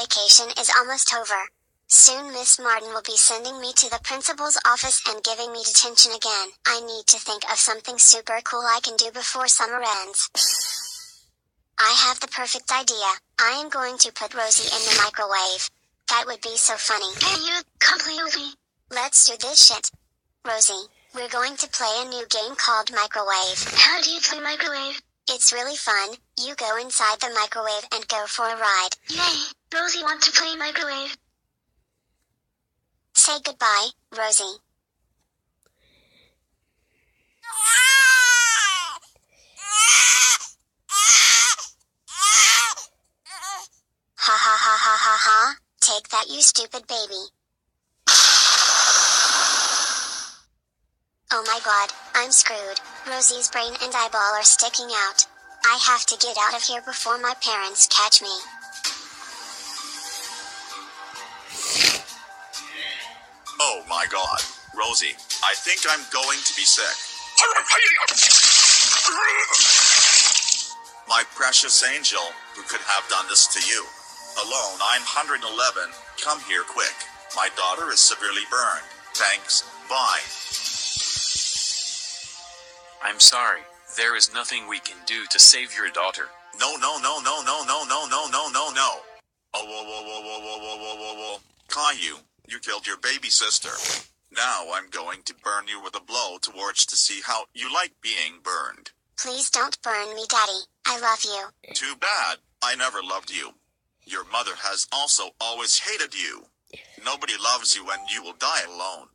vacation is almost over. Soon Miss Martin will be sending me to the principal's office and giving me detention again. I need to think of something super cool I can do before summer ends. I have the perfect idea. I am going to put Rosie in the microwave. That would be so funny. Caillou, come play with me. Let's do this shit. Rosie, we're going to play a new game called Microwave. How do you play microwave? It's really fun. You go inside the microwave and go for a ride. Yay! Rosie wants to play microwave. Say goodbye, Rosie. Ha ha ha ha ha ha. Take that, you stupid baby. Oh my god, I'm screwed. Rosie's brain and eyeball are sticking out. I have to get out of here before my parents catch me. Oh my god, Rosie, I think I'm going to be sick. My precious angel, who could have done this to you? Hello 911, come here quick. My daughter is severely burned. Thanks, bye. I'm sorry, there is nothing we can do to save your daughter. No. Oh, whoa. Caillou, you killed your baby sister. Now I'm going to burn you with a blow towards to see how you like being burned. Please don't burn me, Daddy. I love you. Too bad, I never loved you. Your mother has also always hated you. Nobody loves you and you will die alone.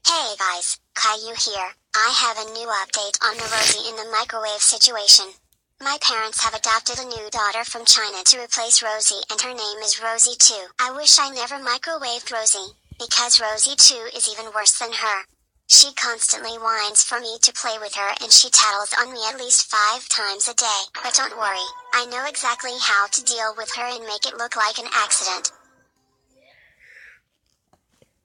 Hey guys, Caillou here. I have a new update on the Rosie in the microwave situation. My parents have adopted a new daughter from China to replace Rosie and her name is Rosie 2. I wish I never microwaved Rosie, because Rosie 2 is even worse than her. She constantly whines for me to play with her and she tattles on me at least 5 times a day. But don't worry, I know exactly how to deal with her and make it look like an accident.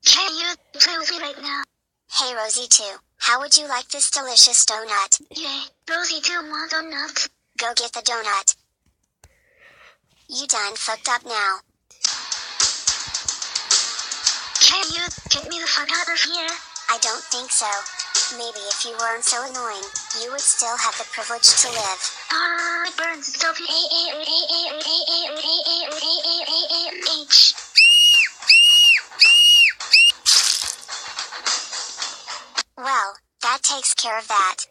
Caillou, play with me right now. Hey Rosie 2, how would you like this delicious donut? Yay, Rosie 2 wants a nut. Go get the donut. You done fucked up now. Caillou, get me the fuck out of here. I don't think so. Maybe if you weren't so annoying, you would still have the privilege to live. It burns so H. Well, that takes care of that.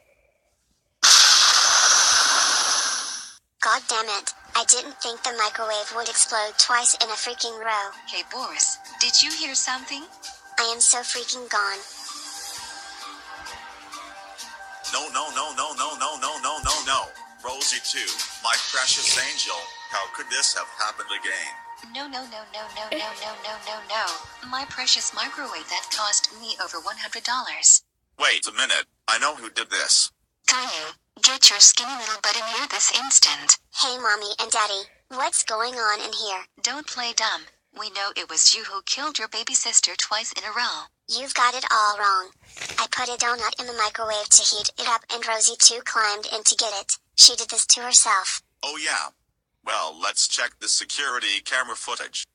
God damn it, I didn't think the microwave would explode twice in a freaking row. Hey Boris, did you hear something? I am so freaking gone. No. Rosie 2, my precious angel, how could this have happened again? No. My precious microwave that cost me over $100. Wait a minute, I know who did this. Caillou, get your skinny little butt in here this instant. Hey Mommy and Daddy, what's going on in here? Don't play dumb. We know it was you who killed your baby sister twice in a row. You've got it all wrong. I put a donut in the microwave to heat it up and Rosie 2 climbed in to get it. She did this to herself. Oh yeah. Well, let's check the security camera footage.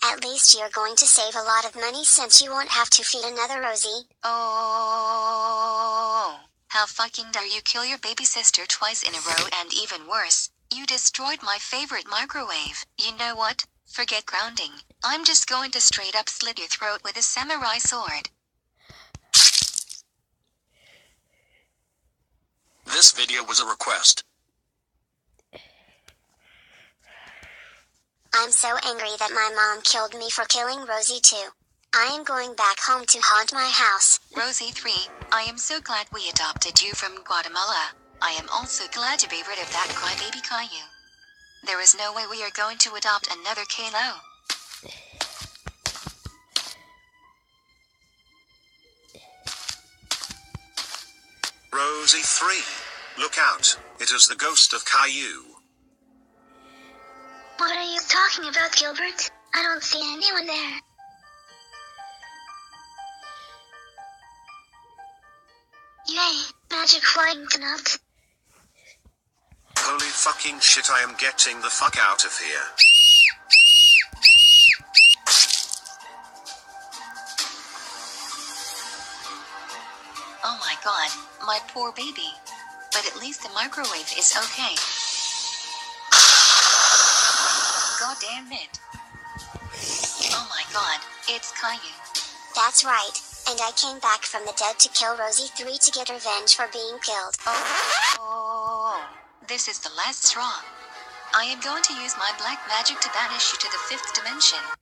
At least you're going to save a lot of money since you won't have to feed another Rosie. Oh, how fucking dare you kill your baby sister twice in a row, and even worse, you destroyed my favorite microwave. You know what? Forget grounding. I'm just going to straight up slit your throat with a samurai sword. This video was a request. I'm so angry that my mom killed me for killing Rosie 2. I am going back home to haunt my house. Rosie 3, I am so glad we adopted you from Guatemala. I am also glad to be rid of that crybaby Caillou. There is no way we are going to adopt another Caillou. Rosie 3, look out, it is the ghost of Caillou. What are you talking about, Gilbert? I don't see anyone there. Yay, magic flying nut. Holy fucking shit, I am getting the fuck out of here. Oh my god, my poor baby. But at least the microwave is okay. God damn it. Oh my god, it's Caillou. That's right, and I came back from the dead to kill Rosie 3 to get revenge for being killed. Oh, this is the last straw. I am going to use my black magic to banish you to the 5th dimension.